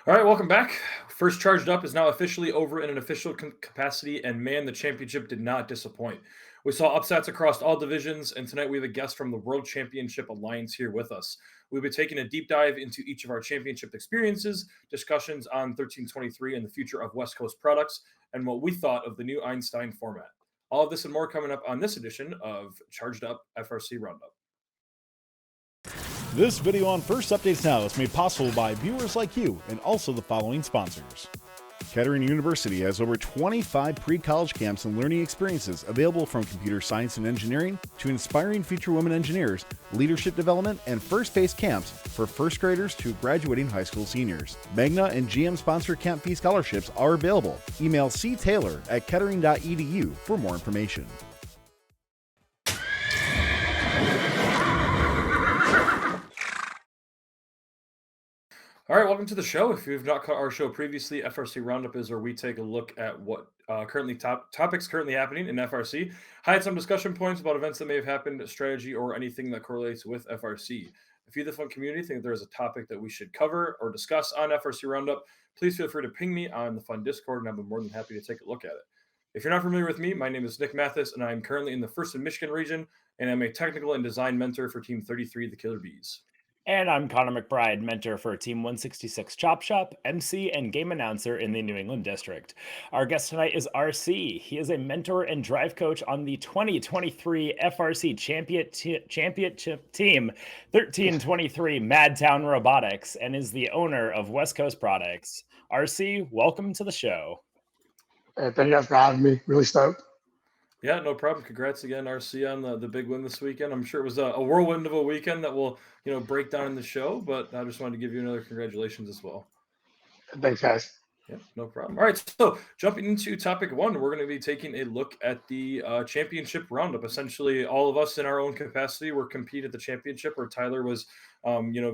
All right, welcome back. First Charged Up is now officially over in an official capacity, and man, the championship did not disappoint. We saw upsets across all divisions, and tonight we have a guest from the World Championship Alliance here with us. We'll be taking a deep dive into each of our championship experiences, discussions on 1323 and the future of West Coast products, and what we thought of the new Einstein format. All of this and more coming up on this edition of Charged Up FRC Roundup. This video on First Updates Now is made possible by viewers like you and also the following sponsors. Kettering University has over 25 pre-college camps and learning experiences available from computer science and engineering to inspiring future women engineers, leadership development, and first-based camps for first graders to graduating high school seniors. Magna and GM-sponsored camp fee scholarships are available. Email ctaylor@kettering.edu for more information. All right, welcome to the show. If you've not caught our show previously, FRC Roundup is where we take a look at what topics currently happening in FRC, highlight some discussion points about events that may have happened, strategy, or anything that correlates with FRC. If you, the fun community, think there's a topic that we should cover or discuss on FRC Roundup, please feel free to ping me on the fun Discord, and I'll be more than happy to take a look at it. If you're not familiar with me, my name is Nick Mathis, and I'm currently in the First and Michigan region, and I'm a technical and design mentor for Team 33, the Killer Bees. And I'm Connor McBride, mentor for Team 166 Chop Shop, MC, and game announcer in the New England District. Our guest tonight is RC. He is a mentor and drive coach on the 2023 FRC Championship Team 1323 MadTown Robotics and is the owner of West Coast Products. RC, welcome to the show. Thank you guys for having me. Really stoked. Yeah, no problem. Congrats again, RC, on the big win this weekend. I'm sure it was a whirlwind of a weekend that we'll break down in the show, but I just wanted to give you another congratulations as well. Thanks, guys. Yeah, no problem. All right, so jumping into topic one, we're going to be taking a look at the championship roundup. Essentially, all of us in our own capacity were compete at the championship, where Tyler was,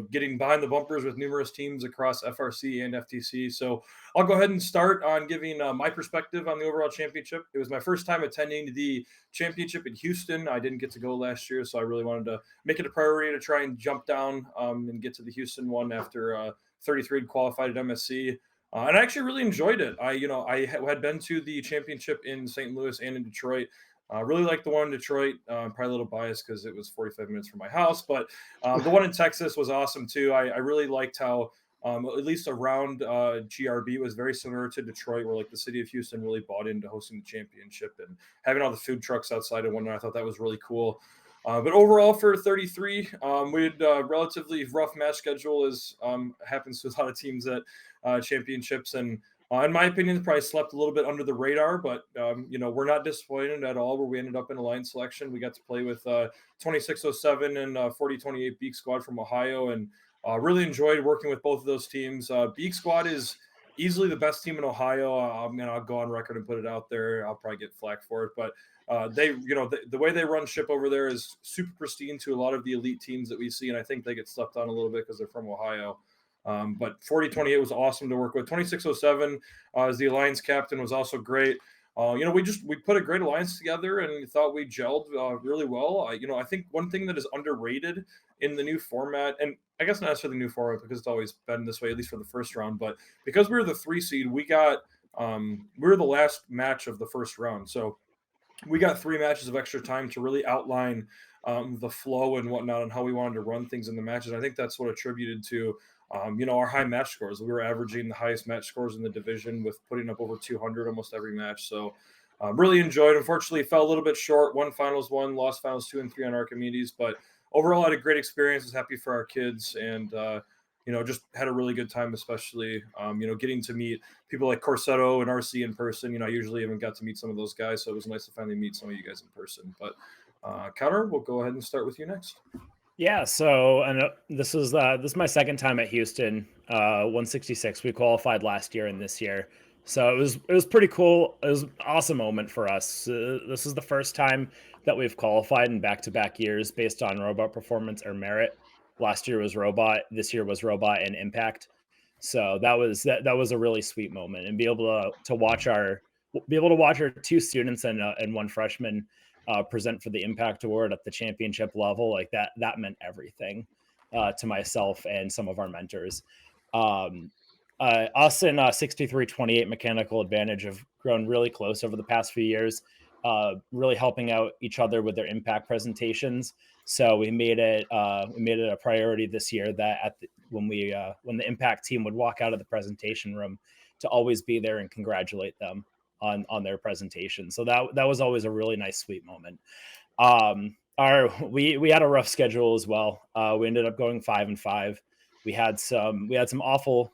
getting behind the bumpers with numerous teams across FRC and FTC. So I'll go ahead and start on giving my perspective on the overall championship. It was my first time attending the championship in Houston. I didn't get to go last year, so I really wanted to make it a priority to try and jump down and get to the Houston one after 33 had qualified at MSC. And I actually really enjoyed it. I had been to the championship in St. Louis and in Detroit. Really liked the one in Detroit. Probably a little biased because it was 45 minutes from my house, but the one in Texas was awesome too. I really liked how at least around GRB was very similar to Detroit, where like the city of Houston really bought into hosting the championship and having all the food trucks outside and whatnot. I thought that was really cool. But overall for 33, we had a relatively rough match schedule, as happens to a lot of teams at championships. And in my opinion, probably slept a little bit under the radar, but, we're not disappointed at all where we ended up in alliance selection. We got to play with 2607 and 4028 Beak Squad from Ohio, and really enjoyed working with both of those teams. Beak Squad is easily the best team in Ohio. I'll go on record and put it out there. I'll probably get flack for it, but they, the way they run ship over there is super pristine to a lot of the elite teams that we see, and I think they get slept on a little bit because they're from Ohio. But 4028 was awesome to work with. 2607 as the alliance captain was also great. We put a great alliance together and thought we gelled really well. I think one thing that is underrated in the new format, and I guess not necessarily the new format because it's always been this way, at least for the first round, but because we were the 3 seed, we were the last match of the first round. So we got 3 matches of extra time to really outline the flow and whatnot and how we wanted to run things in the matches. I think that's what attributed to our high match scores. We were averaging the highest match scores in the division with putting up over 200 almost every match. So really enjoyed. Unfortunately, fell a little bit short. Won finals 1, lost finals 2 and 3 on Archimedes. But overall, I had a great experience. Was happy for our kids and, just had a really good time, especially, getting to meet people like Corsetto and RC in person. I usually haven't got to meet some of those guys. So it was nice to finally meet some of you guys in person. But Connor, we'll go ahead and start with you next. Yeah, so this is my second time at Houston 166. We qualified last year and this year, so it was pretty cool. It was an awesome moment for us. This is the first time that we've qualified in back-to-back years based on robot performance or merit. Last year was robot, this year was robot and impact. So that was a really sweet moment, and be able to watch our 2 students and 1 freshman present for the impact award at the championship level, like that meant everything to myself and some of our mentors. us and 6328 Mechanical Advantage have grown really close over the past few years, really helping out each other with their impact presentations. So we made it a priority this year that when the impact team would walk out of the presentation room, to always be there and congratulate them on their presentation. So that was always a really nice, sweet moment. We had a rough schedule as well. We ended up going 5-5. We had some awful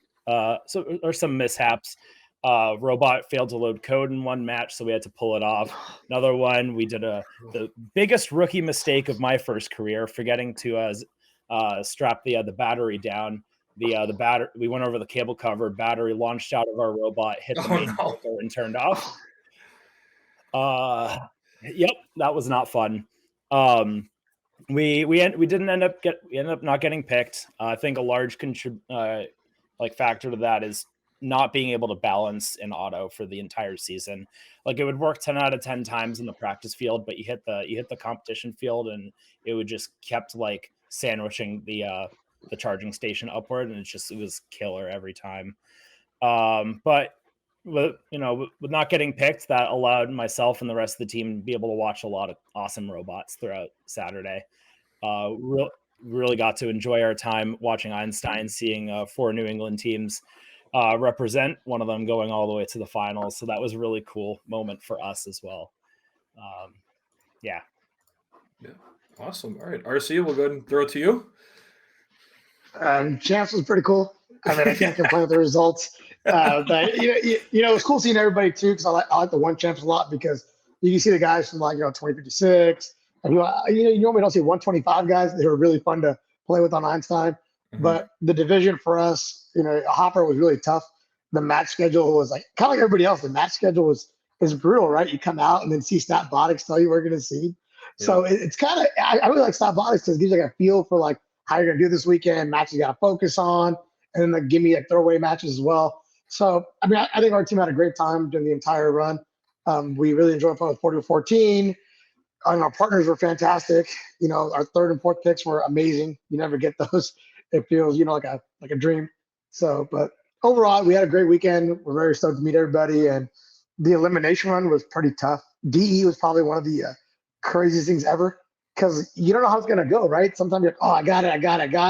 some mishaps. Robot failed to load code in one match, so we had to pull it off. Another one, we did the biggest rookie mistake of my first career, forgetting to strap the battery down. The battery, we went over the cable cover, battery launched out of our robot, hit the main breaker and turned off. Yep, that was not fun. We ended up not getting picked. I think a large factor to that is not being able to balance in auto for the entire season. Like, it would work 10 out of 10 times in the practice field, but you hit the competition field and it would just kept like sandwiching the charging station upward, and it was killer every time. But with not getting picked, that allowed myself and the rest of the team to be able to watch a lot of awesome robots throughout Saturday. Really got to enjoy our time watching Einstein, seeing 4 New England teams represent, one of them going all the way to the finals. So that was a really cool moment for us as well. Yeah. Awesome. All right, RC, we'll go ahead and throw it to you. Champs was pretty cool. I mean, I can't complain with the results. But it was cool seeing everybody too, because I like the one champs a lot, because you can see the guys from 2056, and you normally don't see 125 guys. They were really fun to play with on Einstein. Mm-hmm. But the division for us, Hopper was really tough. The match schedule was kind of like everybody else. The match schedule is brutal, right? You come out and then see Statbotics tell you where you're going to see. Yeah. So it's kind of, I really like Statbotics because it gives you a feel for how you're going to do this weekend, matches you got to focus on, and then give me throwaway matches as well. So, I mean, I think our team had a great time during the entire run. We really enjoyed playing with 40-14. And our partners were fantastic. Our third and fourth picks were amazing. You never get those. It feels, like a dream. So, but overall, we had a great weekend. We're very stoked to meet everybody. And the elimination run was pretty tough. DE was probably one of the craziest things ever, because you don't know how it's going to go, right? Sometimes you're like, oh, I got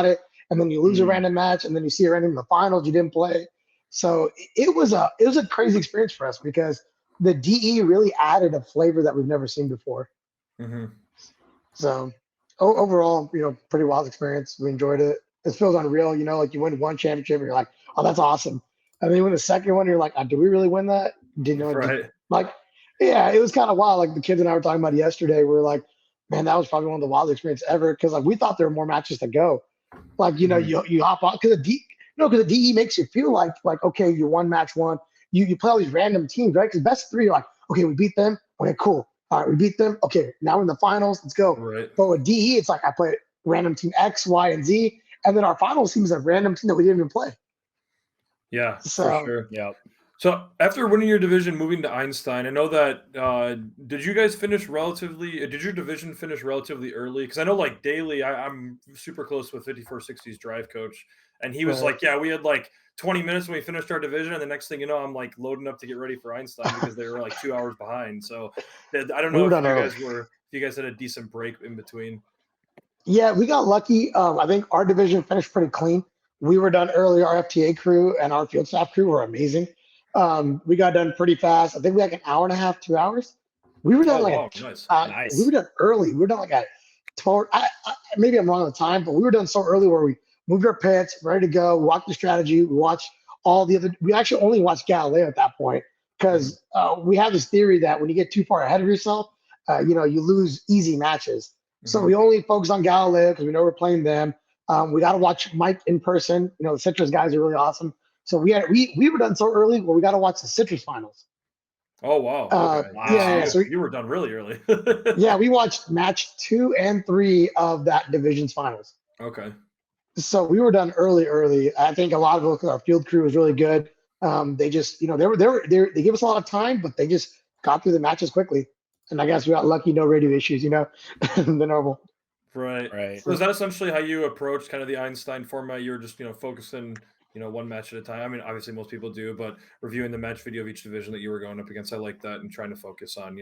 it. And then you lose a random match, and then you see a random in the finals you didn't play. So it was a crazy experience for us, because the DE really added a flavor that we've never seen before. Mm-hmm. So overall, pretty wild experience. We enjoyed it. It feels unreal, you win one championship and you're like, oh, that's awesome. And then you win the second one, you're like, did we really win that? Didn't know. Right. Yeah, it was kind of wild. Like the kids and I were talking about yesterday. We were like, man, that was probably one of the wildest experiences ever, because we thought there were more matches to go. You hop on because the DE makes you feel like okay, you won match one. You play all these random teams, right? Because best three, you're like, okay, we beat them. Okay, cool. All right, we beat them. Okay, now we're in the finals. Let's go. Right. But with DE, it's like I play random team X, Y, and Z, and then our finals team is a random team that we didn't even play. Yeah, for sure. Yeah. So after winning your division, moving to Einstein, I know that did your division finish relatively early? Because I know Daly, I'm super close with 5460's drive coach, and he was we had 20 minutes when we finished our division, and the next thing you know, I'm loading up to get ready for Einstein because they were 2 hours behind. So I don't know if you guys had a decent break in between. Yeah, we got lucky. I think our division finished pretty clean. We were done early. Our FTA crew and our field staff crew were amazing. We got done pretty fast. I think we had an hour and a half, 2 hours. We were done nice. We were done early. We were done at 12. Maybe I'm wrong on the time, but we were done so early where we moved our pits, ready to go. We watched the strategy. We watched all the other. We actually only watched Galileo at that point, because we have this theory that when you get too far ahead of yourself, you lose easy matches. Mm-hmm. So we only focus on Galileo because we know we're playing them. We got to watch Mike in person. The Citrus guys are really awesome. So we were done so early where we got to watch the Citrus finals. Oh, wow. Okay. Wow. Yeah. So you were done really early. Yeah, we watched match 2 and 3 of that division's finals. Okay. So we were done early. I think a lot of our field crew was really good. They just, they gave us a lot of time, but they just got through the matches quickly. And I guess we got lucky, no radio issues, the normal. Right. So is that essentially how you approached kind of the Einstein format? You were just, focusing one match at a time. I mean, obviously most people do, but reviewing the match video of each division that you were going up against, I like that, and trying to focus on,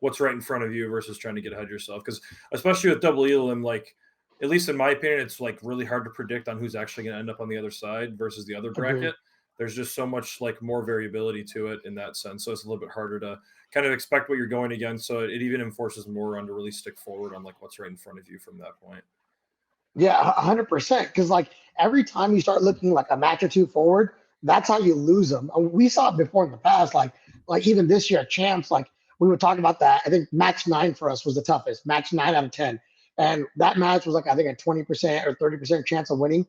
what's right in front of you versus trying to get ahead of yourself. Because especially with double elim, like, at least in my opinion, it's like really hard to predict on who's actually going to end up on the other side versus the other bracket. Agreed. There's just so much like more variability to it in that sense. So it's a little bit harder to kind of expect what you're going against. So it even enforces more on to really stick forward on like what's right in front of you from that point. Yeah, 100%. Because like every time you start looking like a match or two forward, that's how you lose them. And we saw it before in the past, like even this year at champs, like we were talking about that. I think match 9 for us was the toughest, match 9 out of 10. And that match was like, I think a 20% or 30% chance of winning.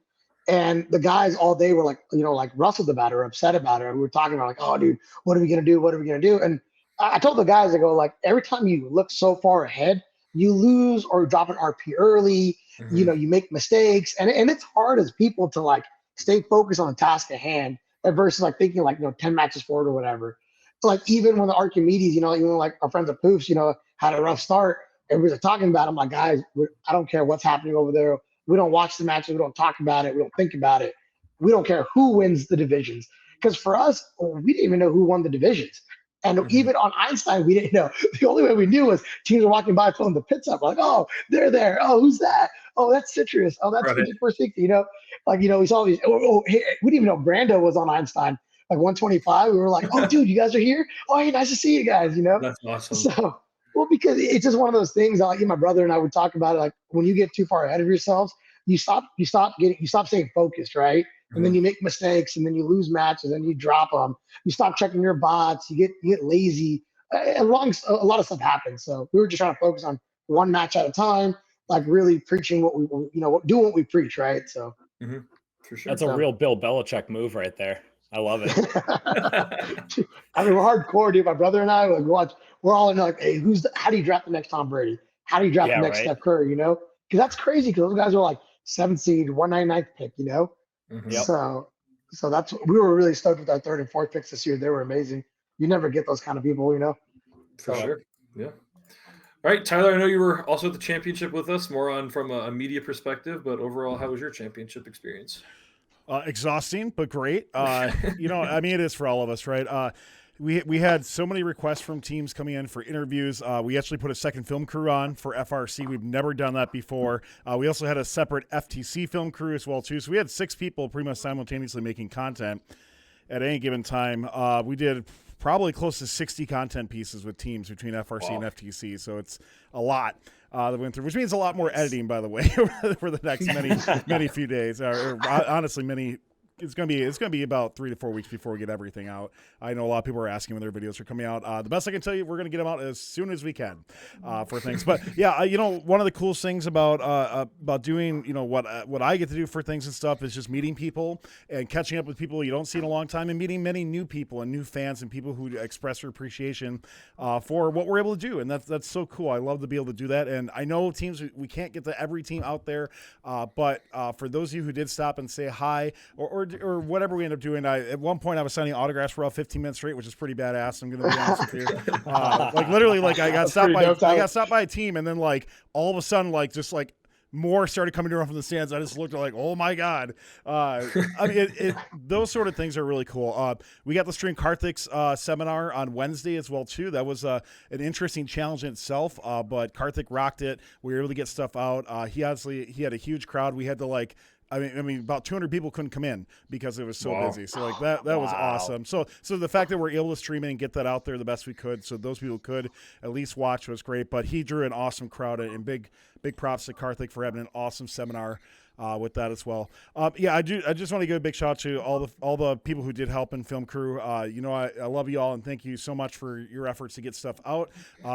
And the guys all day were like, like rustled about it or upset about it. And we were talking about like, oh, dude, what are we going to do? What are we going to do? And I told the guys, I go, like, every time you look so far ahead, you lose or drop an RP early, you make mistakes. And it's hard as people to like stay focused on the task at hand versus like thinking like, 10 matches forward or whatever. So like even when the Archimedes, even like our friends at Poofs, had a rough start, everybody's like talking about it. I'm like, guys, I don't care what's happening over there. We don't watch the matches. We don't talk about it. We don't think about it. We don't care who wins the divisions. Because for us, we didn't even know who won the divisions. And even on Einstein, we didn't know. The only way we knew was teams were walking by filling the pits up. Like, oh, they're there. Oh, who's that? Oh, that's Citrus. Oh, that's 460. We saw these. Hey, we didn't even know Brando was on Einstein. Like 125. We were like, oh, dude, you guys are here? Oh, hey, nice to see you guys, That's awesome. So, well, because it's just one of those things. Like my brother and I would talk about it. Like when you get too far ahead of yourselves, you stop staying focused, right? And then you make mistakes, and then you lose matches, and you drop them. You stop checking your bots. You get lazy. A lot of stuff happens. So we were just trying to focus on one match at a time, like really preaching what we, doing what we preach, right? So for sure, that's a real Bill Belichick move right there. I love it. I mean, we're hardcore, dude. My brother and I watch. We're all in like, hey, how do you draft the next Tom Brady? How do you draft the next Steph Curry? Because that's crazy. Because those guys are like 7th seed, 199th pick. So that's we were really stoked with our 3rd and 4th picks this year. They were amazing. You never get those kind of people, For sure. Yeah. All right, Tyler, I know you were also at the championship with us, more on from a media perspective, but overall, how was your championship experience? Exhausting, but great. I mean, it is for all of us, right? We had so many requests from teams coming in for interviews. We actually put a second film crew on for FRC. We've never done that before. We also had a separate FTC film crew as well, too. So we had 6 people pretty much simultaneously making content at any given time. We did probably close to 60 content pieces with teams between FRC and FTC. So it's a lot that went through, which means a lot more editing, by the way, for the next many few days. Or honestly, it's gonna be about 3 to 4 weeks before we get everything out. I know a lot of people are asking when their videos are coming out. The best I can tell you, we're gonna get them out as soon as we can for things. But yeah, one of the coolest things about doing what I get to do for things and stuff is just meeting people and catching up with people you don't see in a long time, and meeting many new people and new fans and people who express their appreciation for what we're able to do, and that's so cool. I love to be able to do that. And I know teams, we can't get to every team out there, but for those of you who did stop and say hi or whatever we end up doing. At one point I was signing autographs for all 15 minutes straight, which is pretty badass. I'm going to be honest with you. Like literally, like I got stopped by a team, and then like all of a sudden, like just like more started coming around from the stands. I just looked like, oh my God. I mean, those sort of things are really cool. We got the stream Karthik's seminar on Wednesday as well too. That was an interesting challenge in itself, but Karthik rocked it. We were able to get stuff out. He had a huge crowd. We had to I mean, about 200 people couldn't come in because it was so busy. So like that was awesome. So the fact that we're able to stream it and get that out there the best we could, so those people could at least watch, was great. But he drew an awesome crowd, and big props to Karthik for having an awesome seminar with that as well. I just want to give a big shout out to all the people who did help in film crew. I love you all, and thank you so much for your efforts to get stuff out.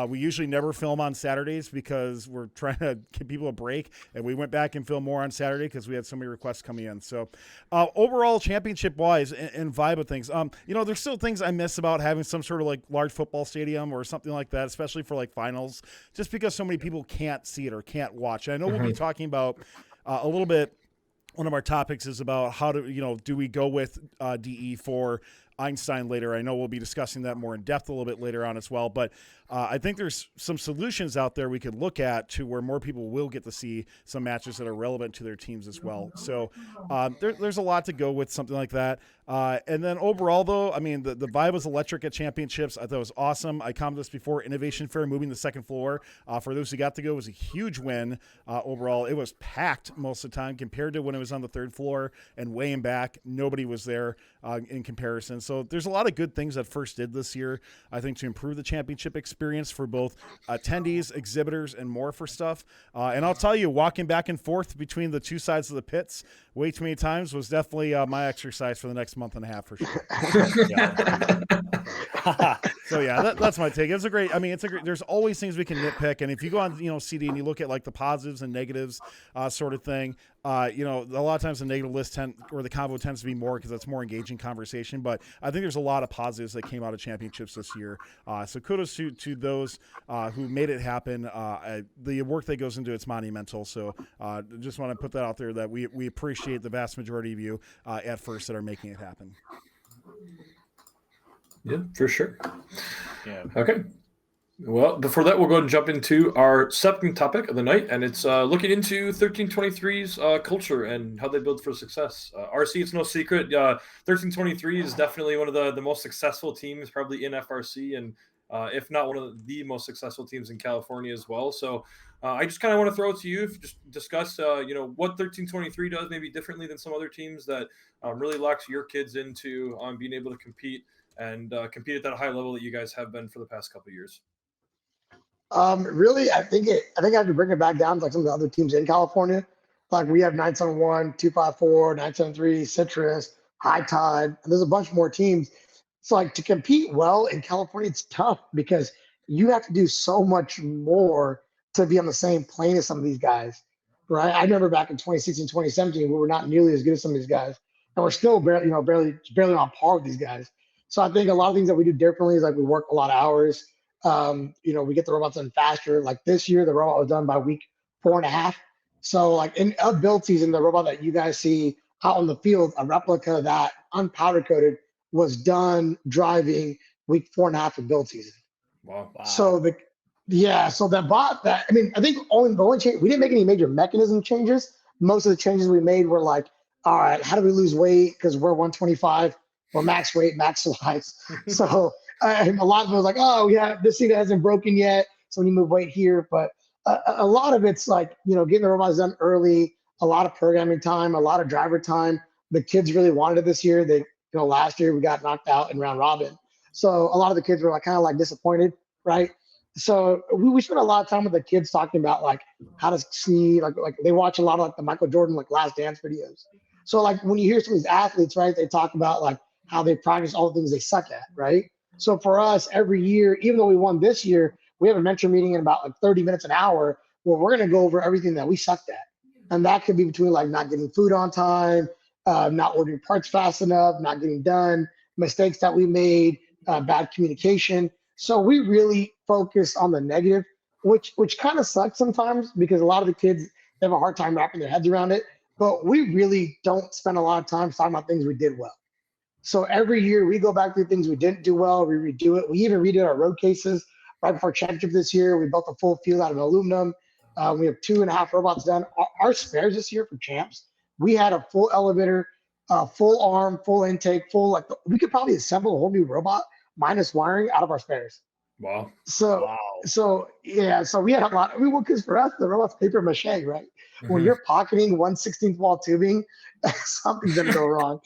We usually never film on Saturdays because we're trying to give people a break, and we went back and filmed more on Saturday because we had so many requests coming in. So overall, championship wise and vibe of things, there's still things I miss about having some sort of like large football stadium or something like that, especially for like finals, just because so many people can't see it or can't watch. I know we'll be talking about a little bit. One of our topics is about how do we go with DE for Einstein later. I know we'll be discussing that more in depth a little bit later on as well, but I think there's some solutions out there we could look at to where more people will get to see some matches that are relevant to their teams as well. So there's a lot to go with something like that. And then overall, though, I mean, the vibe was electric at championships. I thought it was awesome. I commented this before. Innovation Fair moving the second floor for those who got to go was a huge win overall. It was packed most of the time compared to when it was on the third floor and way in back. Nobody was there in comparison. So there's a lot of good things that FRC did this year, I think, to improve the championship experience for both attendees, exhibitors, and more for stuff. And I'll tell you, walking back and forth between the two sides of the pits way too many times was definitely my exercise for the next month and a half for sure. So yeah, that's my take. It's a great, there's always things we can nitpick. And if you go on, CD and you look at like the positives and negatives sort of thing, a lot of times the negative list or the combo tends to be more because it's more engaging conversation. But I think there's a lot of positives that came out of championships this year. So kudos to those who made it happen. The work that goes into it's monumental. So just want to put that out there that we appreciate the vast majority of you at FRC that are making it happen. Yeah, for sure. Yeah. Okay. Well, before that, we'll go ahead and jump into our second topic of the night, and it's looking into 1323's culture and how they build for success. RC, it's no secret. 1323 is definitely one of the most successful teams probably in FRC, and if not one of the most successful teams in California as well. So I just kind of want to throw it to you, just discuss, what 1323 does maybe differently than some other teams that really locks your kids into being able to compete and compete at that high level that you guys have been for the past couple of years. Really, I think I have to bring it back down to like some of the other teams in California. Like we have 971, 254, 973, Citrus, High Tide, and there's a bunch more teams. So like to compete well in California, it's tough because you have to do so much more to be on the same plane as some of these guys, right? I remember back in 2016, 2017, we were not nearly as good as some of these guys, and we're still barely on par with these guys. So I think a lot of things that we do differently is like we work a lot of hours. We get the robots done faster. Like this year, the robot was done by week 4.5. So like in build season, the robot that you guys see out on the field, a replica of that unpowder coated was done driving week 4.5 of build season. Wow. So that bot I think the only change, we didn't make any major mechanism changes. Most of the changes we made were like, all right, how do we lose weight? Because we're 125, we're max weight, max size. So a lot of it was like, oh yeah, this seat hasn't broken yet, so we need to move weight here. But a lot of it's like, getting the robots done early, a lot of programming time, a lot of driver time. The kids really wanted it this year. Last year we got knocked out in round robin. So a lot of the kids were like kind of like disappointed, right? So we spent a lot of time with the kids talking about like how to see, like they watch a lot of like the Michael Jordan like Last Dance videos. So like when you hear some of these athletes, right, they talk about like how they practice all the things they suck at, right? So for us, every year, even though we won this year, we have a mentor meeting in about like 30 minutes, an hour, where we're going to go over everything that we sucked at. And that could be between like not getting food on time, not ordering parts fast enough, not getting done, mistakes that we made, bad communication. So we really focus on the negative, which kind of sucks sometimes because a lot of the kids they have a hard time wrapping their heads around it. But we really don't spend a lot of time talking about things we did well. So every year we go back through things we didn't do well, we redo it. We even redid our road cases right before championship this year. We built a full field out of aluminum. We have 2.5 robots done. Our spares this year for champs, we had a full elevator, full arm, full intake, we could probably assemble a whole new robot minus wiring out of our spares. Wow. So we had a lot. Because for us, the robot's paper mache, right? Mm-hmm. When you're pocketing 1/16 wall tubing, something's gonna go wrong.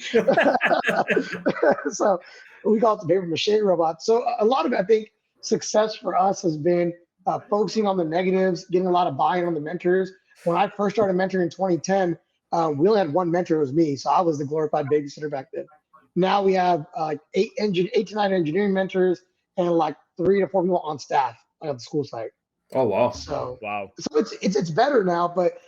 So we call it the paper mache robot. So a lot of it, I think, success for us has been focusing on the negatives, getting a lot of buy-in on the mentors. When I first started mentoring in 2010, we only had one mentor, it was me. So I was the glorified babysitter back then. Now we have 8 to 9 engineering mentors and like 3 to 4 people on staff at the school site. Oh, wow. So wow. So it's better now, but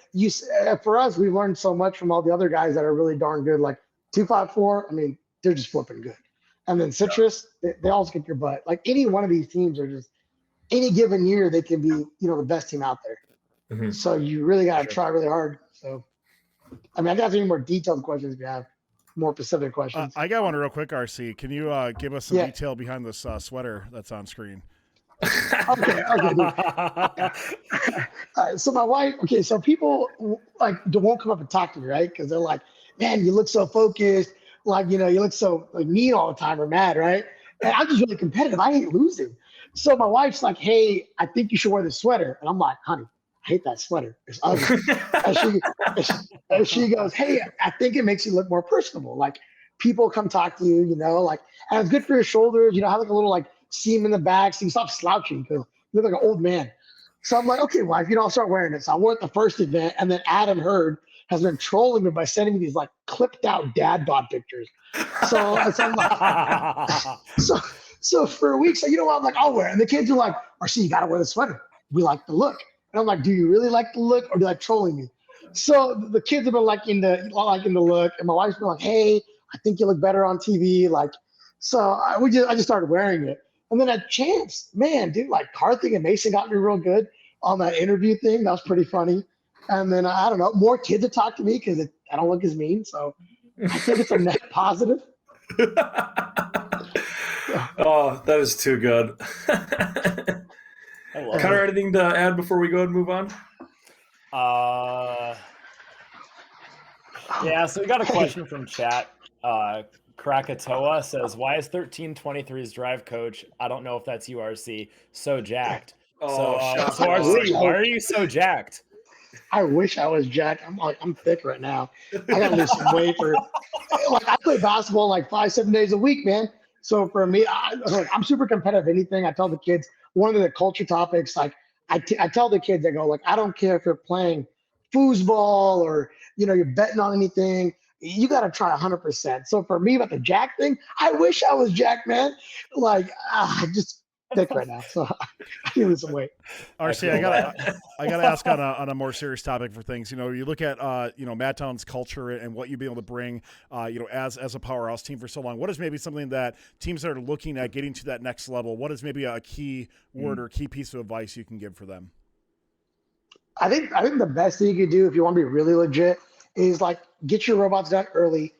for us, we've learned so much from all the other guys that are really darn good. Like 254, they're just flipping good. And then Citrus, they also kick your butt. Like any one of these teams are just, any given year, they can be, the best team out there. Mm-hmm. So you really got to try really hard. So, I got any more detailed questions if you have. more specific questions. I got one real quick, RC. Can you give us some Yeah. detail behind this sweater that's on screen? Okay. Dude. So my wife, so people like won't come up and talk to me, right? Because they're like, man, you look so focused, like you look so like mean all the time or mad, right? And I'm just really competitive. I hate losing. So my wife's like, hey, I think you should wear this sweater. And I'm like, honey, I hate that sweater. It's ugly. and she goes, hey, I think it makes you look more personable. Like people come talk to you, like, and it's good for your shoulders, have like a little like seam in the back so you stop slouching because you look like an old man. So I'm like, okay, wife, I'll start wearing it. So I wore it the first event, and then Adam Hurd has been trolling me by sending me these like clipped out dad bod pictures. So I'm like, so for a week, so you know what? I'm like, I'll wear it. And the kids are like, RC, you gotta wear the sweater. We like the look. And I'm like, do you really like the look, or do you like trolling me? So the kids have been liking the look, and my wife's been like, hey, I think you look better on TV. Like, so I just started wearing it. And then at Champs, man, dude, like Karthik and Mason got me real good on that interview thing. That was pretty funny. And then I don't know, more kids have talked to me because I don't look as mean. So I think it's a net positive. Oh, that is too good. Connor, anything to add before we go and move on? Yeah, so we got a question from chat. Krakatoa says, why is 1323's drive coach? I don't know if that's URC. So jacked. So RC, why are you so jacked? I wish I was jacked. I'm thick right now. I gotta lose some weight like I play basketball like 5-7 days a week, man. So for me, I'm super competitive. Anything I tell the kids, one of the culture topics, like I tell the kids, I go like, I don't care if you're playing foosball or you're betting on anything. You got to try 100%. So for me, about the jack thing, I wish I was jacked, man. Like, just thick right now. So I can lose some weight. RC, I gotta ask on a more serious topic for things. You look at MadTown's culture and what you've been able to bring, as a powerhouse team for so long. What is maybe something that teams that are looking at getting to that next level? What is maybe a key word or key piece of advice you can give for them? I think the best thing you could do if you want to be really legit is like get your robots done early,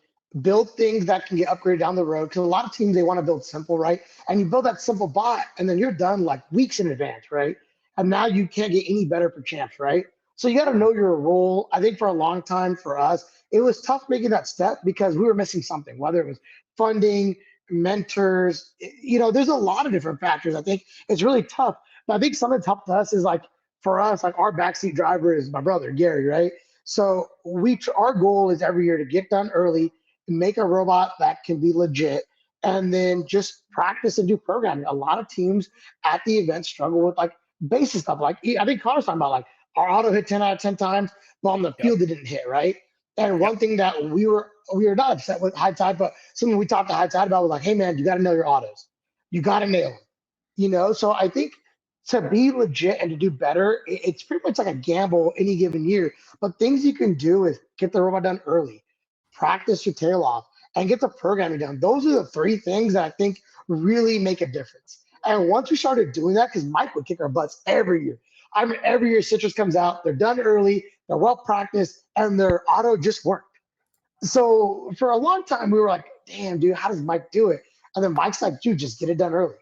build things that can get upgraded down the road. Because a lot of teams, they want to build simple, right? And you build that simple bot, and then you're done like weeks in advance, right? And now you can't get any better for champs, right? So you got to know your role. I think for a long time for us, it was tough making that step because we were missing something, whether it was funding, mentors. There's a lot of different factors. I think it's really tough. But I think something that's helped us is like, for us, like our backseat driver is my brother, Gary, right? So our goal is every year to get done early, make a robot that can be legit, and then just practice and do programming. A lot of teams at the event struggle with like basic stuff. Like I think Connor's talking about like our auto hit 10 out of 10 times, but on the field it didn't hit, right? And one thing that we were not upset with High Tide, but something we talked to High Tide about was like, hey man, you got to know your autos. You got to nail them. So I think to be legit and to do better, it's pretty much like a gamble any given year. But things you can do is get the robot done early, practice your tail off, and get the programming done. Those are the three things that I think really make a difference. And once we started doing that, because Mike would kick our butts every year. I mean, every year Citrus comes out, they're done early, they're well practiced, and their auto just worked. So for a long time, we were like, damn, dude, how does Mike do it? And then Mike's like, dude, just get it done early.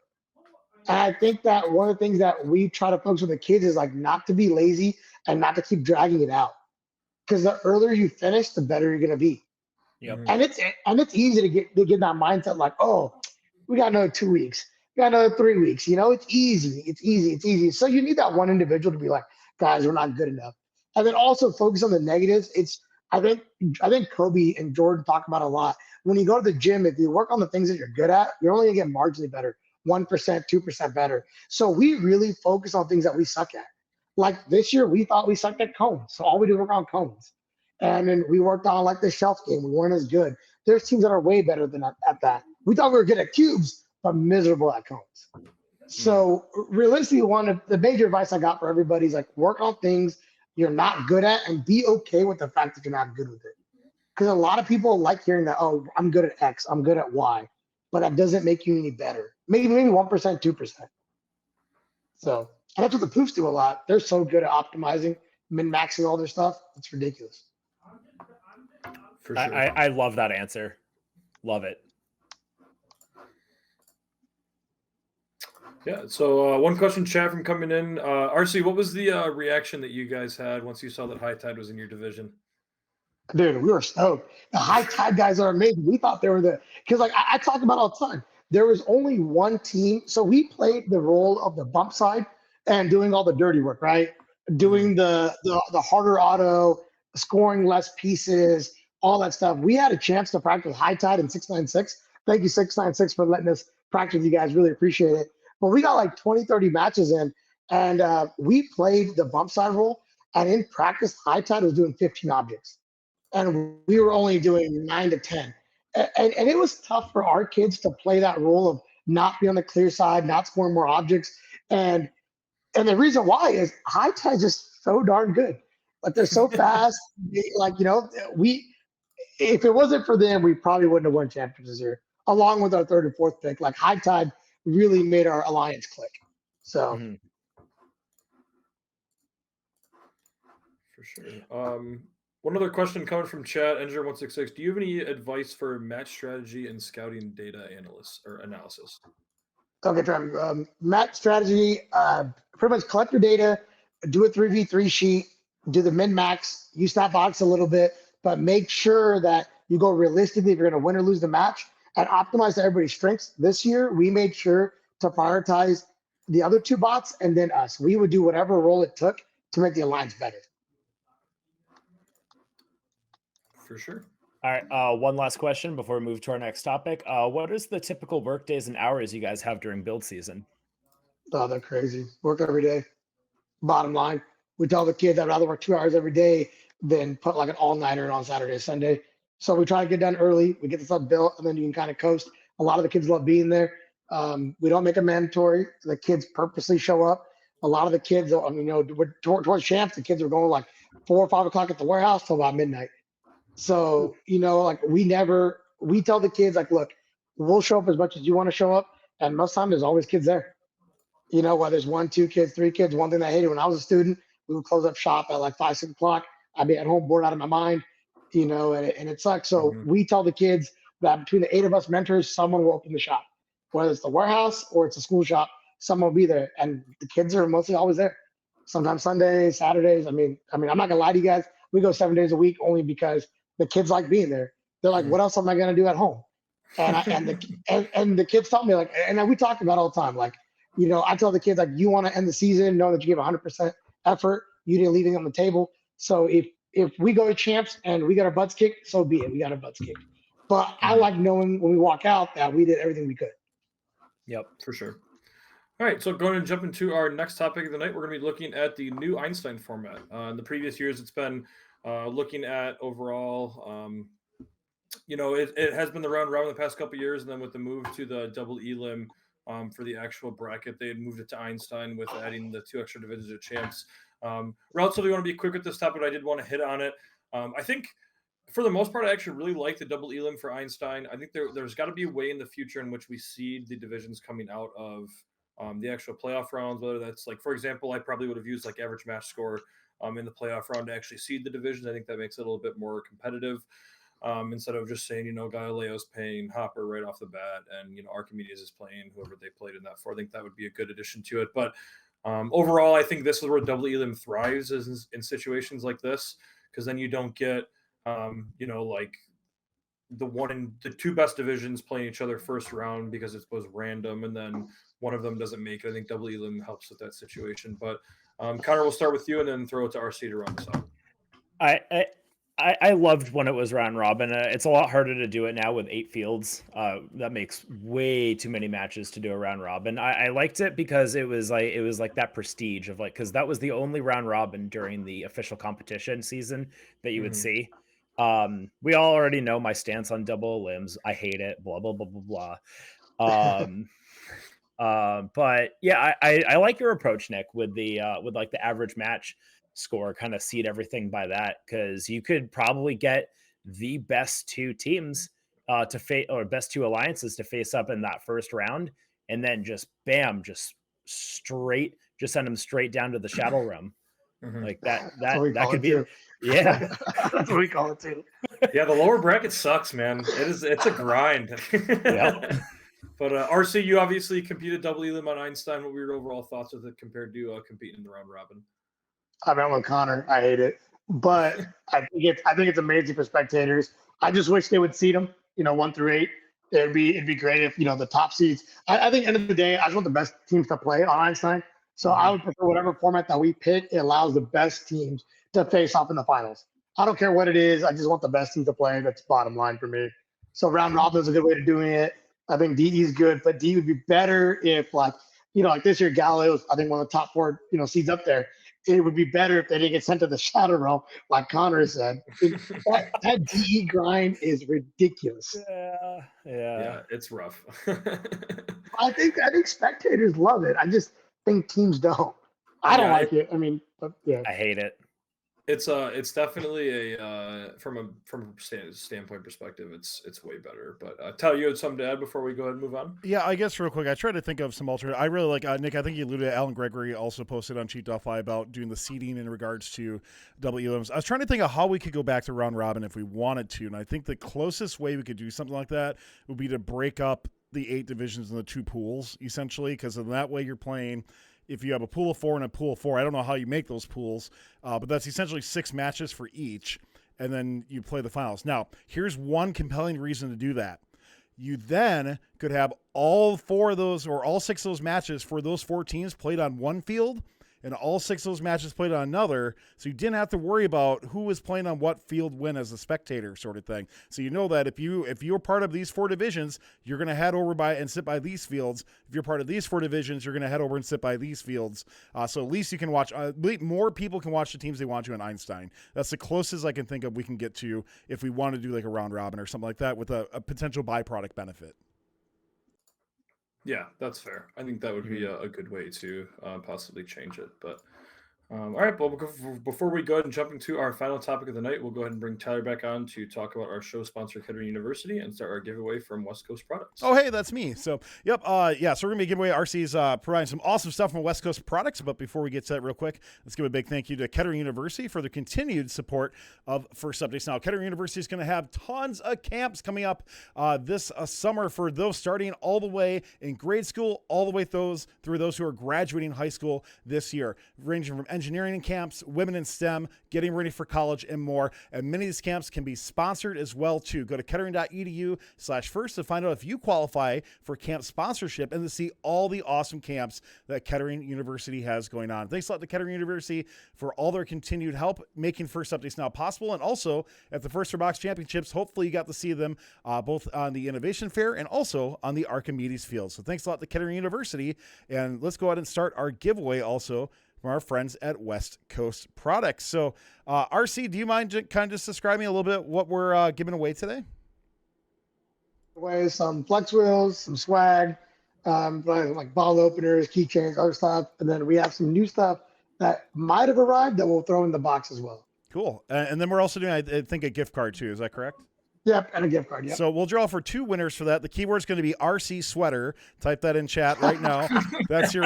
And I think that one of the things that we try to focus with the kids is like not to be lazy and not to keep dragging it out. Because the earlier you finish, the better you're gonna be. Yep. And it's easy to get that mindset like, oh, we got another 2 weeks, we got another 3 weeks. It's easy. So you need that one individual to be like, guys, we're not good enough. And then also focus on the negatives. I think Kobe and Jordan talk about a lot. When you go to the gym, if you work on the things that you're good at, you're only gonna get marginally better. 1%, 2% better. So we really focus on things that we suck at. Like this year, we thought we sucked at cones. So all we do is work on cones. And then we worked on like the shelf game. We weren't as good. There's teams that are way better than at that. We thought we were good at cubes, but miserable at cones. So realistically, one of the major advice I got for everybody is like work on things you're not good at and be okay with the fact that you're not good with it. Because a lot of people like hearing that, oh, I'm good at X, I'm good at Y, but that doesn't make you any better. Maybe 1%, 2%. So and that's what the poofs do a lot. They're so good at optimizing, min-maxing all their stuff. It's ridiculous. For sure. I love that answer. Love it. Yeah. So one question, chat from coming in. RC, what was the reaction that you guys had once you saw that High Tide was in your division? Dude, we were stoked. The High Tide guys are amazing. We thought they were because like I talk about all the time. There was only one team, so we played the role of the bump side and doing all the dirty work, right? Doing the harder auto, scoring less pieces, all that stuff. We had a chance to practice High Tide in 696. Thank you, 696, for letting us practice with you guys. Really appreciate it. But we got like 20, 30 matches in, and we played the bump side role. And in practice, High Tide was doing 15 objects, and we were only doing 9 to 10. And it was tough for our kids to play that role of not be on the clear side, not scoring more objects. And the reason why is High Tide just so darn good. Like they're so fast. Like, if it wasn't for them, we probably wouldn't have won championships this year, along with our third and fourth pick. Like High Tide really made our alliance click. So for sure. One other question coming from chat, Enger166. Do you have any advice for match strategy and scouting data analysis? Okay, Trevor. Match strategy, pretty much collect your data, do a 3v3 sheet, do the min-max, use that box a little bit, but make sure that you go realistically if you're going to win or lose the match, and optimize to everybody's strengths. This year, we made sure to prioritize the other two bots and then us. We would do whatever role it took to make the alliance better. For sure. All right. One last question before we move to our next topic. What is the typical work days and hours you guys have during build season? Oh, they're crazy. Work every day. Bottom line, we tell the kids I'd rather work 2 hours every day than put like an all-nighter on Saturday, Sunday. So we try to get done early. We get the stuff built, and then you can kind of coast. A lot of the kids love being there. We don't make it mandatory. The kids purposely show up. A lot of the kids, towards champs, the kids are going like 4 or 5 o'clock at the warehouse till about midnight. So, we tell the kids, like, look, we'll show up as much as you want to show up. And most time there's always kids there. Whether there's 1, 2 kids, 3 kids. One thing I hated when I was a student, we would close up shop at like 5, 6 o'clock. I'd be at home bored out of my mind, and it sucks. So we tell the kids that between the 8 of us mentors, someone will open the shop. Whether it's the warehouse or it's a school shop, someone will be there. And the kids are mostly always there. Sometimes Sundays, Saturdays. I mean, I'm not going to lie to you guys. We go 7 days a week only because the kids like being there. They're like, what else am I going to do at home? And the kids tell me, like, and we talk about it all the time. Like, I tell the kids, like, you want to end the season, know that you give 100% effort. You didn't leave anything on the table. So if we go to champs and we got our butts kicked, so be it. We got our butts kicked. But I like knowing when we walk out that we did everything we could. Yep, for sure. All right, so going to jump into our next topic of the night, we're going to be looking at the new Einstein format. In the previous years, it's been looking at overall, it has been the round robin the past couple of years, and then with the move to the double elim for the actual bracket, they had moved it to Einstein with adding the 2 extra divisions of champs. Relatively want to be quick with this topic, but I did want to hit on it. I think for the most part, I actually really like the double elim for Einstein. I think there's got to be a way in the future in which we seed the divisions coming out of the actual playoff rounds, whether that's like, for example, I probably would have used like average match score in the playoff round to actually seed the divisions. I think that makes it a little bit more competitive instead of just saying, Galileo's paying Hopper right off the bat and, Archimedes is playing whoever they played in that for. I think that would be a good addition to it. But overall, I think this is where double elim thrives is in situations like this, because then you don't get, like the 2 best divisions playing each other first round because it was random and then one of them doesn't make it. I think double elim helps with that situation. But Connor, we'll start with you and then throw it to RC to round us out. I loved when it was round robin. It's a lot harder to do it now with 8 fields. That makes way too many matches to do a round robin. I liked it because it was like that prestige of because that was the only round robin during the official competition season that you would see. We all already know my stance on double limbs. I hate it. Blah blah blah blah blah. But yeah, I like your approach, Nick, with the like the average match score, kind of seed everything by that, because you could probably get the best 2 teams to face, or best 2 alliances to face up in that first round, and then just bam, just send them straight down to the shadow realm. Like that could be too. Yeah. That's what we call it too. Yeah, the lower bracket sucks, man. It's a grind. Yep. But RC, you obviously competed double Elim on Einstein. What were your overall thoughts with it compared to competing in the round robin? I went with Connor. I hate it, but I think it's amazing for spectators. I just wish they would seed them, 1 through 8. It'd be great if the top seeds. I think end of the day, I just want the best teams to play on Einstein. So I would prefer whatever format that we pick. It allows the best teams to face off in the finals. I don't care what it is. I just want the best team to play. That's bottom line for me. So round robin is a good way to doing it. I think DE is good, but DE would be better if like this year Galileo's I think one of the top 4 seeds up there. It would be better if they didn't get sent to the Shadow Realm, like Connor said. That DE grind is ridiculous. Yeah, it's rough. I think spectators love it. I just think teams don't. I don't like it. I mean, but yeah, I hate it. It's definitely a from a standpoint perspective, it's way better. But Tyler, you had something to add before we go ahead and move on? Yeah, I guess real quick, I tried to think of some alternate. I really like Nick. I think you alluded to Alan Gregory also posted on Cheat.fi about doing the seeding in regards to Elims. I was trying to think of how we could go back to round robin if we wanted to, and I think the closest way we could do something like that would be to break up the 8 divisions into 2 pools, essentially, because in that way you're playing. If you have a pool of 4 and a pool of 4, I don't know how you make those pools, but that's essentially 6 matches for each, and then you play the finals. Now, here's one compelling reason to do that. You then could have all 4 of those or all 6 of those matches for those 4 teams played on one field and all 6 of those matches played on another. So you didn't have to worry about who was playing on what field when as a spectator sort of thing. So you know that if you're part of these 4 divisions, you're going to head over by and sit by these fields. If you're part of these 4 divisions, you're going to head over and sit by these fields. So at least you can watch, more people can watch the teams they want to in Einstein. That's the closest I can think of we can get to if we want to do like a round robin or something like that with a potential byproduct benefit. Yeah, that's fair. I think that would be a good way to possibly change it. But all right, well, before we go ahead and jump into our final topic of the night, we'll go ahead and bring Tyler back on to talk about our show sponsor, Kettering University, and start our giveaway from West Coast Products. Oh, hey, that's me. So, yep, so we're going to be giving away RC's providing some awesome stuff from West Coast Products. But before we get to that real quick, let's give a big thank you to Kettering University for their continued support of First Updates. Now, Kettering University is going to have tons of camps coming up this summer for those starting all the way in grade school, all the way through those who are graduating high school this year, ranging from engineering camps, women in STEM, getting ready for college, and more. And many of these camps can be sponsored as well, too. Go to kettering.edu/first to find out if you qualify for camp sponsorship and to see all the awesome camps that Kettering University has going on. Thanks a lot to Kettering University for all their continued help making First Updates now possible. And also at the First for Box Championships, hopefully you got to see them both on the Innovation Fair and also on the Archimedes Field. So thanks a lot to Kettering University. And let's go ahead and start our giveaway also from our friends at West Coast Products. So, RC, do you mind kind of just describing a little bit what we're giving away today? Away some flex wheels, some swag, like bottle openers, keychains, other stuff, and then we have some new stuff that might have arrived that we'll throw in the box as well. Cool. And then we're also doing, I think, a gift card too. Is that correct? Yep, and a gift card. Yep. So we'll draw for 2 winners for that. The keyword is going to be RC sweater. Type that in chat right now. That's your.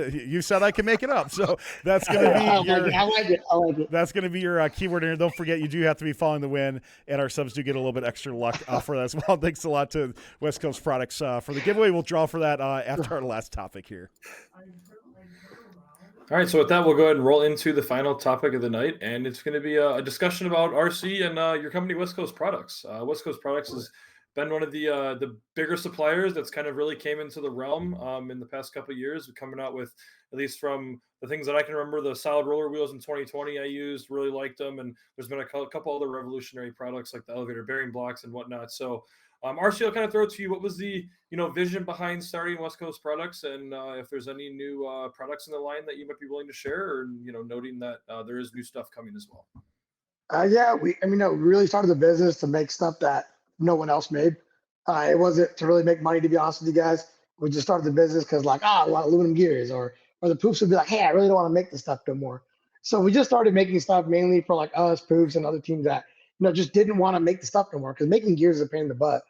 You said I can make it up, so that's going to be your. I like it. That's going to be your keyword in here. Don't forget, you do have to be following the win, and our subs do get a little bit extra luck for that as well. Thanks a lot to West Coast Products for the giveaway. We'll draw for that after our last topic here. All right, so with that, we'll go ahead and roll into the final topic of the night, and it's going to be a discussion about RC and your company, West Coast Products. West Coast Products has been one of the bigger suppliers that's kind of really came into the realm in the past couple of years, coming out with, at least from the things that I can remember, the solid roller wheels in 2020 I used, really liked them, and there's been a couple other revolutionary products like the elevator bearing blocks and whatnot. So RC, I'll kind of throw it to you. What was the vision behind starting West Coast Products, and if there's any new products in the line that you might be willing to share, or noting that there is new stuff coming as well? Yeah, we really started the business to make stuff that no one else made. It wasn't to really make money, to be honest with you guys. We just started the business because I want aluminum gears, or the poofs would be like, hey, I really don't want to make this stuff no more. So we just started making stuff mainly for like us, poofs, and other teams that just didn't want to make the stuff no more, because making gears is a pain in the butt.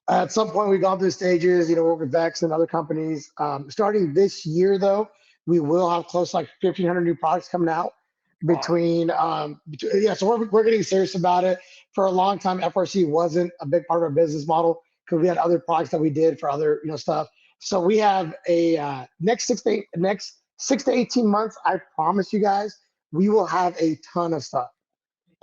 At some point, we've gone through stages, work with Vex and other companies. Starting this year, though, we will have close to like 1,500 new products coming out. So we're getting serious about it. For a long time, FRC wasn't a big part of our business model because we had other products that we did for other stuff. So we have a next 6 to 18 months. I promise you guys, we will have a ton of stuff,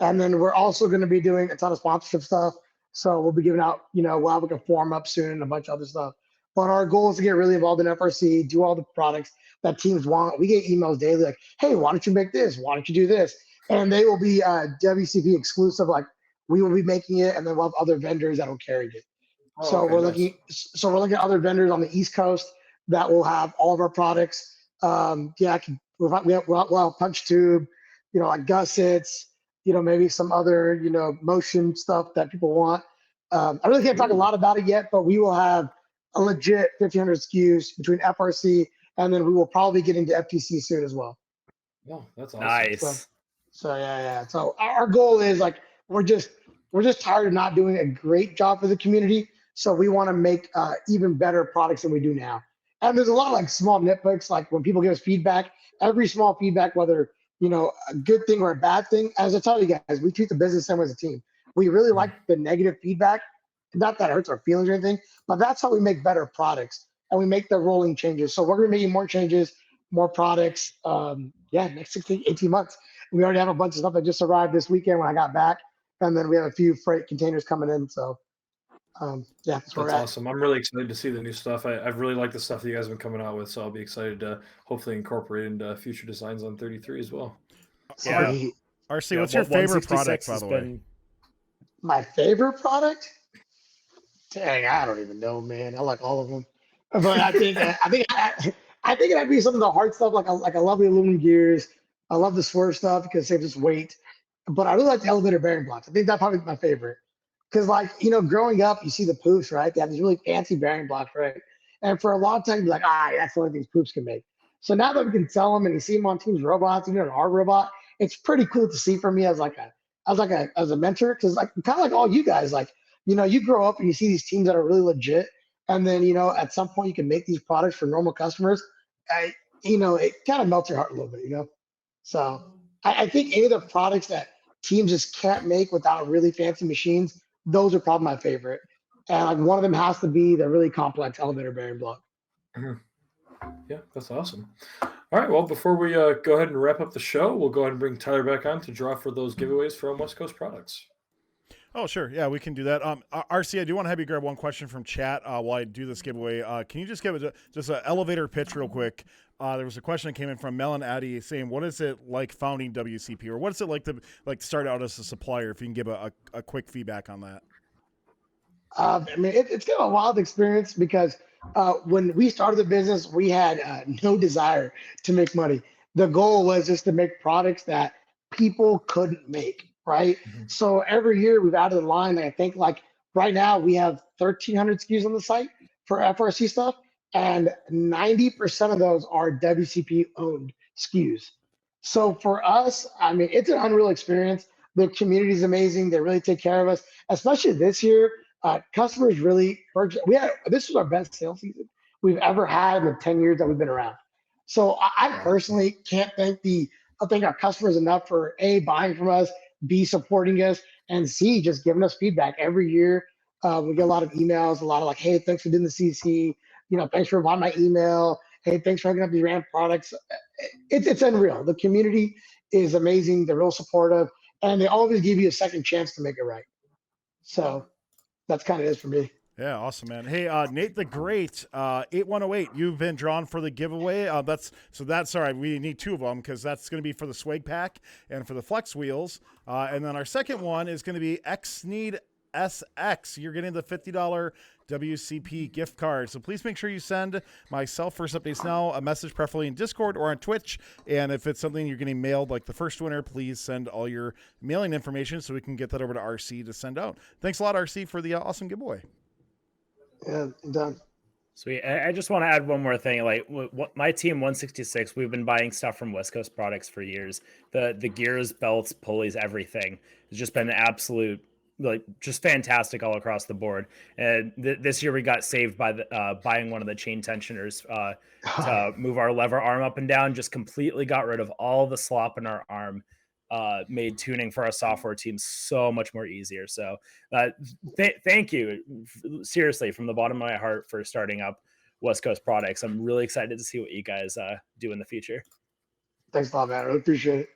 and then we're also going to be doing a ton of sponsorship stuff. So we'll be giving out, we'll have like a form up soon and a bunch of other stuff. But our goal is to get really involved in FRC, do all the products that teams want. We get emails daily like, hey, why don't you make this? Why don't you do this? And they will be WCP exclusive. Like we will be making it, and then we'll have other vendors that will carry it. We're looking at other vendors on the East Coast that will have all of our products. We'll have punch tube, like gussets, maybe some other, motion stuff that people want. I really can't talk a lot about it yet, but we will have a legit 1,500 SKUs between FRC, and then we will probably get into FTC soon as well. Oh, that's awesome. Nice. So yeah. So our goal is like we're just tired of not doing a great job for the community. So we want to make even better products than we do now. And there's a lot of like small nitpicks, like when people give us feedback, every small feedback, whether a good thing or a bad thing, as I tell you guys, we treat the business the same as a team. We really like the negative feedback. Not that it hurts our feelings or anything, but that's how we make better products and we make the rolling changes. So we're going to be making more changes, more products. Next 18 months. We already have a bunch of stuff that just arrived this weekend when I got back. And then we have a few freight containers coming in. So that's awesome. I'm really excited to see the new stuff. I really like the stuff that you guys have been coming out with. So I'll be excited to hopefully incorporate into future designs on 33 as well. Yeah. RC, what's your favorite product, by the way? My favorite product? Dang, I don't even know, man. I like all of them, but I think it'd be some of the hard stuff. Like I love the aluminum gears. I love the swerve stuff because it saves us weight. But I really like the elevator bearing blocks. I think that's probably my favorite because, growing up, you see the poofs, right? They have these really fancy bearing blocks, right? And for a long time, you're like, that's the only thing poofs can make. So now that we can sell them and you see them on teams robots, an our robot, it's pretty cool to see for me as a mentor because kind of like all you guys, you grow up and you see these teams that are really legit. And then, at some point you can make these products for normal customers. It kind of melts your heart a little bit, So I think any of the products that teams just can't make without really fancy machines, those are probably my favorite. And one of them has to be the really complex elevator bearing block. Mm-hmm. Yeah, that's awesome. All right. Well, before we go ahead and wrap up the show, we'll go ahead and bring Tyler back on to draw for those giveaways from West Coast Products. Oh, sure. Yeah, we can do that. RC, I do want to have you grab one question from chat while I do this giveaway. Can you just give it just an elevator pitch real quick? There was a question that came in from Mel and Addie saying, what is it like founding WCP? Or what is it like to start out as a supplier? If you can give a quick feedback on that. It's kind of a wild experience because when we started the business, we had no desire to make money. The goal was just to make products that people couldn't make. Right. Mm-hmm. So every year we've added a line. I think right now we have 1,300 SKUs on the site for FRC stuff, and 90% of those are WCP owned SKUs. So for us, it's an unreal experience. The community is amazing. They really take care of us, especially this year. Customers really this was our best sales season we've ever had in the 10 years that we've been around. So I personally can't thank our customers enough for A, buying from us, B, supporting us, and C, just giving us feedback every year. We get a lot of emails, a lot of hey, thanks for doing the CC. Thanks for buying my email. Hey, thanks for hooking up these RAM products. It's unreal. The community is amazing. They're real supportive, and they always give you a second chance to make it right. So that's kind of it for me. Yeah, awesome, man. Hey, Nate the Great, 8108, you've been drawn for the giveaway. That's all right. We need two of them because that's going to be for the swag pack and for the flex wheels. And then our second one is going to be XNeed SX. You're getting the $50 WCP gift card. So please make sure you send myself, First Updates Now, a message, preferably in Discord or on Twitch. And if it's something you're getting mailed, like the first winner, please send all your mailing information so we can get that over to RC to send out. Thanks a lot, RC, for the awesome giveaway. Yeah, I'm done. Sweet. I just want to add one more thing. My team 166, we've been buying stuff from West Coast Products for years. The gears, belts, pulleys, everything. It's just been an absolute like just fantastic all across the board. And this year we got saved by buying one of the chain tensioners to move our lever arm up and down. Just completely got rid of all the slop in our arm. Made tuning for our software team so much more easier. So thank you, seriously, from the bottom of my heart, for starting up West Coast Products. I'm really excited to see what you guys do in the future. Thanks a lot, man. I really appreciate it.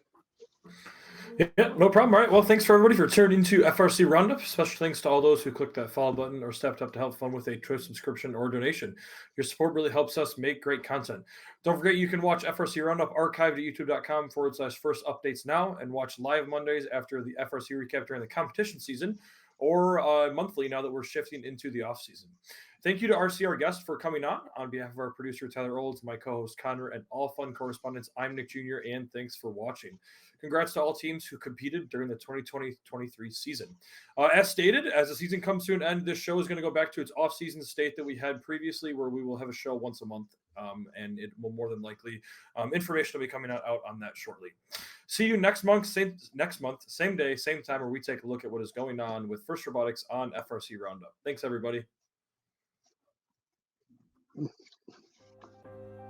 Yeah, no problem. All right. Well, thanks for everybody for tuning into FRC Roundup. Special thanks to all those who clicked that follow button or stepped up to help fund with a Twitch subscription or donation. Your support really helps us make great content. Don't forget, you can watch FRC Roundup archived at youtube.com/first updates now, and watch live Mondays after the FRC recap during the competition season, or monthly now that we're shifting into the off season. Thank you to RCR guests for coming on behalf of our producer, Tyler Olds, my co-host, Connor, and all fun correspondents. I'm Nick Jr., and thanks for watching. Congrats to all teams who competed during the 2020-23 season. As stated, as the season comes to an end, this show is going to go back to its off-season state that we had previously, where we will have a show once a month, and it will more than likely, information will be coming out on that shortly. See you next month, same day, same time, where we take a look at what is going on with FRC Robotics on FRC Roundup. Thanks, everybody.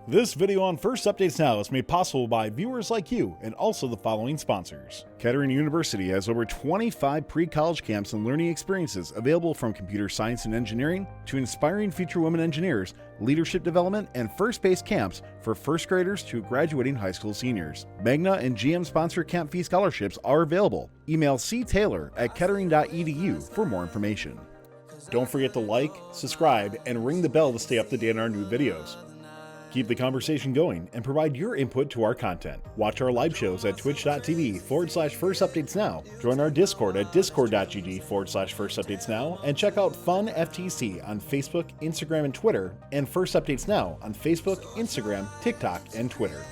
This video on First Updates Now is made possible by viewers like you and also the following sponsors. Kettering University has over 25 pre-college camps and learning experiences available, from computer science and engineering to inspiring future women engineers, leadership development, and first-based camps for first graders to graduating high school seniors. Magna and GM sponsored camp fee scholarships are available. Email ctaylor@kettering.edu for more information. Don't forget to like, subscribe, and ring the bell to stay up to date on our new videos. Keep the conversation going and provide your input to our content. Watch our live shows at twitch.tv/firstupdatesnow. Join our Discord at discord.gg/firstupdatesnow, and check out Fun FTC on Facebook, Instagram, and Twitter, and First Updates Now on Facebook, Instagram, TikTok, and Twitter.